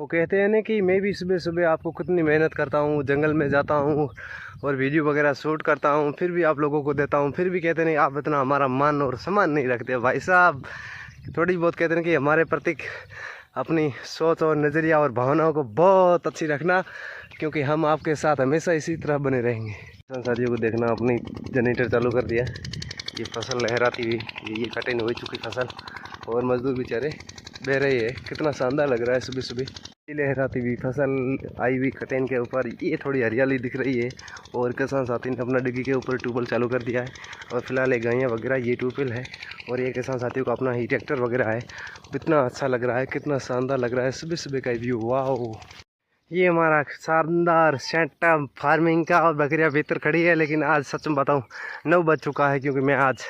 वो कहते हैं ना कि मैं भी सुबह सुबह आपको कितनी मेहनत करता हूँ, जंगल में जाता हूँ और वीडियो वगैरह शूट करता हूँ, फिर भी आप लोगों को देता हूँ, फिर भी कहते नहीं आप इतना हमारा मान और सम्मान नहीं रखते। भाई साहब थोड़ी बहुत कहते हैं कि हमारे प्रति अपनी सोच और नज़रिया और भावनाओं को बहुत अच्छी रखना, क्योंकि हम आपके साथ हमेशा इसी तरह बने रहेंगे। साथियों को देखना, अपनी जनरेटर चालू कर दिया, ये फसल लहराती हुई, ये कटिंग हो चुकी फसल और मजदूर बेचारे बह रहे हैं। कितना शानदार लग रहा है सुबह सुबह लहराती हुई फसल आई हुई कटेन के ऊपर। ये थोड़ी हरियाली दिख रही है और किसान साथी ने अपना डिग्गी के ऊपर ट्यूबवेल चालू कर दिया है और फिलहाल एक गायें वगैरह ये ट्यूबवेल है और ये किसान साथियों का अपना ही ट्रैक्टर वगैरह है। कितना अच्छा लग रहा है, कितना शानदार लग रहा है सुबह सुबह का व्यू। वाह, ये हमारा शानदार सेटअप फार्मिंग का और बकरियां भीतर खड़ी है। लेकिन आज सच में बताऊं 9 बज चुका है, क्योंकि मैं आज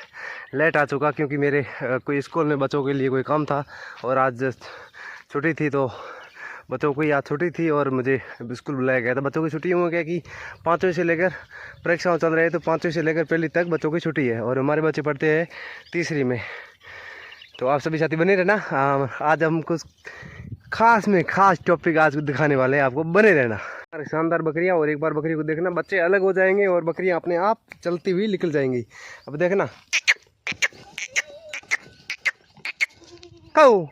लेट आ चुका, क्योंकि मेरे कोई स्कूल में बच्चों के लिए कोई काम था और आज छुट्टी थी, तो बच्चों को आज छुट्टी थी और मुझे स्कूल बुलाया गया था। बच्चों की छुट्टी हुई क्या कि 5वीं से लेकर परीक्षाएं चल रही है, तो 5वीं से लेकर पहली तक बच्चों की छुट्टी है और हमारे बच्चे पढ़ते हैं 3री में। तो आप सभी साथी बने रहना, आज हम कुछ खास में खास टॉपिक आज दिखाने वाले हैं, आपको बने रहना। शानदार बकरियां, और एक बार बकरी को देखना, बच्चे अलग हो जाएंगे और बकरियां अपने आप चलती हुई निकल जाएंगी। अब देखना, कौ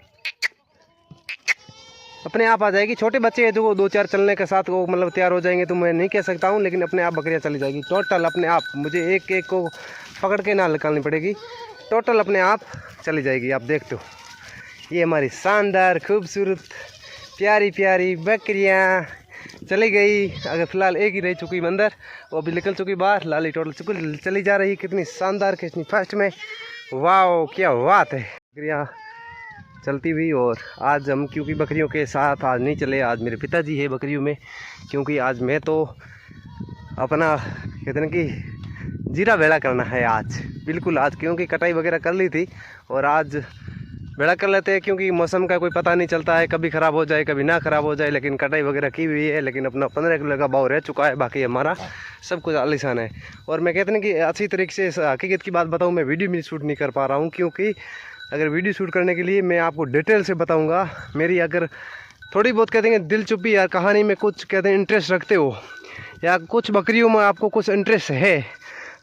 अपने आप आ जाएगी। छोटे बच्चे हैं जो 2-4 चलने के साथ वो मतलब तैयार हो जाएंगे, तो मैं नहीं कह सकता हूँ, लेकिन अपने आप बकरियां चली जाएगी टोटल अपने आप। मुझे एक एक को पकड़ के ना निकालनी पड़ेगी, टोटल अपने आप चली जाएगी। आप देखते हो ये हमारी शानदार खूबसूरत प्यारी प्यारी बकरियां चली गई। अगर फिलहाल एक ही रह चुकी अंदर, वो भी निकल चुकी बाहर। लाली टोटल चली जा रही, कितनी शानदार, कितनी फास्ट में। वाह क्या बात है, बकरियां चलती हुई। और आज हम क्योंकि बकरियों के साथ आज नहीं चले, आज मेरे पिताजी है बकरियों में, क्योंकि आज मैं तो अपना कहते हैं कि जीरा बेड़ा करना है आज, बिल्कुल आज, क्योंकि कटाई वगैरह कर ली थी और आज बेड़ा कर लेते हैं, क्योंकि मौसम का कोई पता नहीं चलता है, कभी ख़राब हो जाए कभी ना ख़राब हो जाए। लेकिन कटाई वगैरह की हुई है, लेकिन अपना 15 किलो का भाव रह चुका है, बाकी हमारा सब कुछ आलीशान है। और मैं कहते हैं कि अच्छी तरीके से हकीकत की बात बताऊं, मैं वीडियो में शूट नहीं कर पा रहा हूं, क्योंकि अगर वीडियो शूट करने के लिए मैं आपको डिटेल से बताऊँगा, मेरी अगर थोड़ी बहुत कहते हैं दिलचस्पी या कहानी में कुछ कहते हैं इंटरेस्ट रखते हो, या कुछ बकरियों में आपको कुछ इंटरेस्ट है,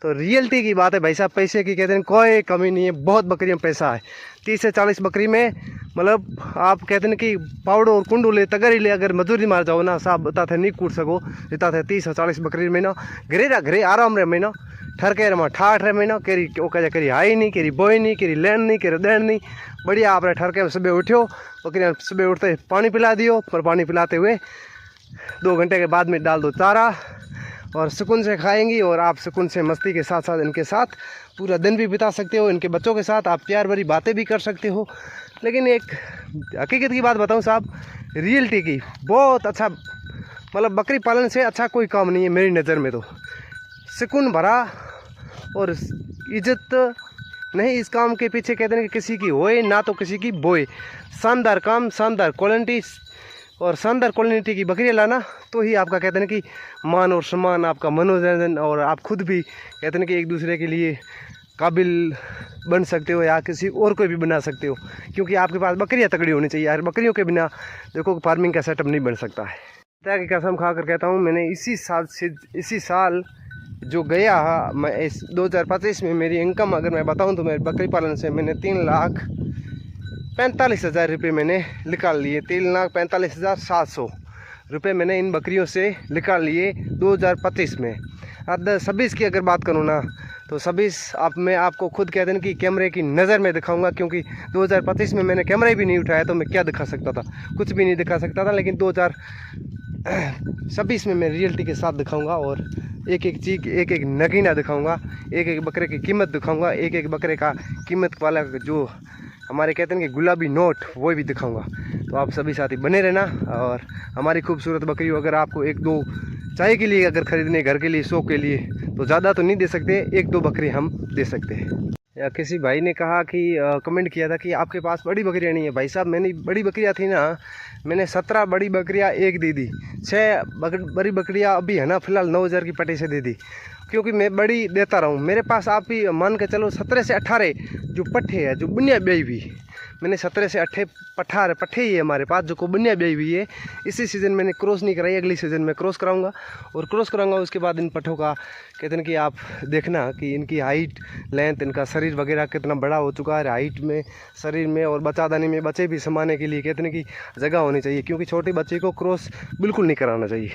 तो रियलिटी की बात है भाई साहब, पैसे की कहते हैं कोई कमी नहीं है, बहुत बकरियों में पैसा है। 30 से 40 बकरी में मतलब आप कहते हैं कि पाउडर और कुंडू ले तगर ले, अगर मजदूरी मार जाओ ना साहब बता थे नहीं कूट सको, इतना थे 30 से 40 बकरी में ना घरे आराम रहे महीना ठरके रमा ठाठ रहे महीना, केरी करी आई नहीं, केरी बोई नहीं, केरी लैंड नहीं, केरी दैन नहीं, बढ़िया आप ठरके सुबह उठो, बकरियाँ सुबह उठते पानी पिला दियो, पर पानी पिलाते हुए 2 घंटे के बाद में डाल दो चारा और सुकून से खाएंगी, और आप सुकून से मस्ती के साथ साथ इनके साथ पूरा दिन भी बिता सकते हो। इनके बच्चों के साथ आप प्यार भरी बातें भी कर सकते हो। लेकिन एक हकीकत की बात बताऊं साहब, रियलिटी की, बहुत अच्छा मतलब बकरी पालन से अच्छा कोई काम नहीं है मेरी नज़र में। तो सुकून भरा और इज्जत नहीं इस काम के पीछे कहते हैं कि किसी की होए ना तो किसी की बोए। शानदार काम, शानदार क्वालिटी और शानदार क्वालिटी की बकरियाँ लाना, तो ही आपका कहते हैं कि मान और सम्मान, आपका मनोरंजन, और आप खुद भी कहते हैं कि एक दूसरे के लिए काबिल बन सकते हो या किसी और को भी बना सकते हो, क्योंकि आपके पास बकरियाँ तगड़ी होनी चाहिए यार। बकरियों के बिना देखो फार्मिंग का सेटअप नहीं बन सकता है। क्या की कसम खा कर कहता हूँ, मैंने इसी साल जो गया मैं इस 2025 में मेरी इनकम अगर मैं बताऊँ तो मेरे बकरी पालन से मैंने 3,45,000 रुपये मैंने निकाल लिए। 3,45,700 रुपये मैंने इन बकरियों से निकाल लिए 2025 में। अब 26 की अगर बात करूँ ना, तो 26 मैं आपको खुद कहते हैं कि कैमरे की नज़र में दिखाऊंगा, क्योंकि 2025 में मैंने कैमरा भी नहीं उठाया, तो मैं क्या दिखा सकता था, कुछ भी नहीं दिखा सकता था। लेकिन 2026 में मैं रियलिटी के साथ दिखाऊंगा और एक एक चीज़, एक एक नगीना दिखाऊंगा, एक एक बकरे की कीमत दिखाऊंगा, एक एक बकरे का कीमत वाला जो हमारे कहते हैं कि गुलाबी नोट, वो भी दिखाऊंगा। तो आप सभी साथी बने रहना। और हमारी खूबसूरत बकरी अगर आपको 1-2 चाय के लिए अगर ख़रीदने, घर के लिए, शौक के लिए, तो ज़्यादा तो नहीं दे सकते, 1-2 बकरी हम दे सकते हैं। या किसी भाई ने कहा कि कमेंट किया था कि आपके पास बड़ी बकरियाँ नहीं है। भाई साहब मैंने बड़ी बकरियाँ थी ना, मैंने 17 बड़ी बकरियाँ एक दे दी, 6 बड़ी बकरियाँ अभी है ना फिलहाल 9,000 की पट्टी से दे दी, क्योंकि मैं बड़ी देता रहूँ। मेरे पास आप ही मान के चलो 17 से 18 जो पट्टे है, जो बुनिया बेई हुई मैंने 17 से 18 पट्ठे ही है हमारे पास, जो कोबनिया ब्याई हुई है। इसी सीज़न मैंने क्रॉस नहीं कराई, अगली सीज़न में क्रॉस कराऊंगा। और क्रॉस कराऊंगा उसके बाद इन पट्ठों का कहते हैं कि आप देखना कि इनकी हाइट, लेंथ, इनका शरीर वगैरह कितना बड़ा हो चुका है हाइट में, शरीर में, और बच्चादानी में बच्चे भी समाने के लिए कहते हैं कि जगह होनी चाहिए, क्योंकि छोटे बच्चे को क्रॉस बिल्कुल नहीं कराना चाहिए,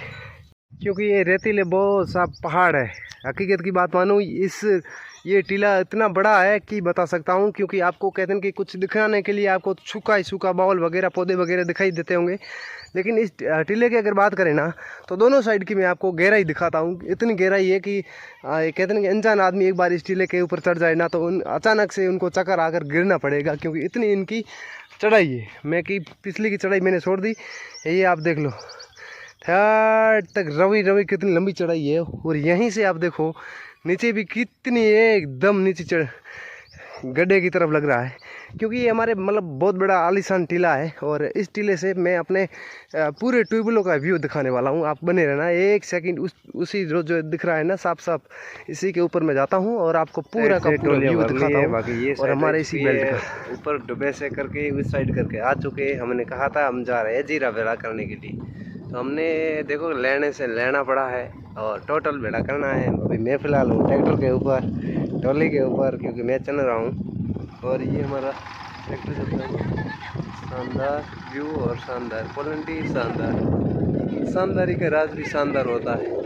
क्योंकि ये रेतीले बहुत सा पहाड़ है। हकीकत की बात मानो, ये टीला इतना बड़ा है कि बता सकता हूँ, क्योंकि आपको कहते हैं कि कुछ दिखाने के लिए आपको सूखा माहौल वगैरह, पौधे वगैरह दिखाई देते होंगे, लेकिन इस टीले की अगर बात करें ना, तो दोनों साइड की मैं आपको गहराई दिखाता हूँ। इतनी गहराई है कि कहते हैं कि अनजान आदमी एक बार इस टीले के ऊपर चढ़ जाए ना, तो अचानक से उनको चक्कर आकर गिरना पड़ेगा, क्योंकि इतनी इनकी चढ़ाई है। मैं कि पिछली की चढ़ाई मैंने छोड़ दी, ये आप देख लो थर्ड तक रवि कितनी लंबी चढ़ाई है। और यहीं से आप देखो नीचे भी कितनी एकदम नीचे गड्ढे की तरफ लग रहा है, क्योंकि ये हमारे मतलब बहुत बड़ा आलीशान टीला है। और इस टीले से मैं अपने पूरे ट्यूबवेलों का व्यू दिखाने वाला हूँ, आप बने रहना एक सेकंड। उसी जो दिख रहा है ना साफ साफ, इसी के ऊपर मैं जाता हूँ और आपको पूरा का पूरा व्यू दिखाता हूँ। और हमारे इसी बेल्ट का ऊपर डुबे से करके उस साइड करके आ चुके। हमने कहा था हम जा रहे हैं जीरा भेड़ा करने के लिए, तो हमने देखो लेने से लेना पड़ा है और टोटल भेड़ा करना है। अभी मैं फ़िलहाल हूँ ट्रैक्टर के ऊपर, ट्रॉली के ऊपर, क्योंकि मैं चल रहा हूँ। और ये हमारा ट्रैक्टर चलता है, शानदार व्यू और शानदार क्वालिटी, शानदारी का राज भी शानदार होता है।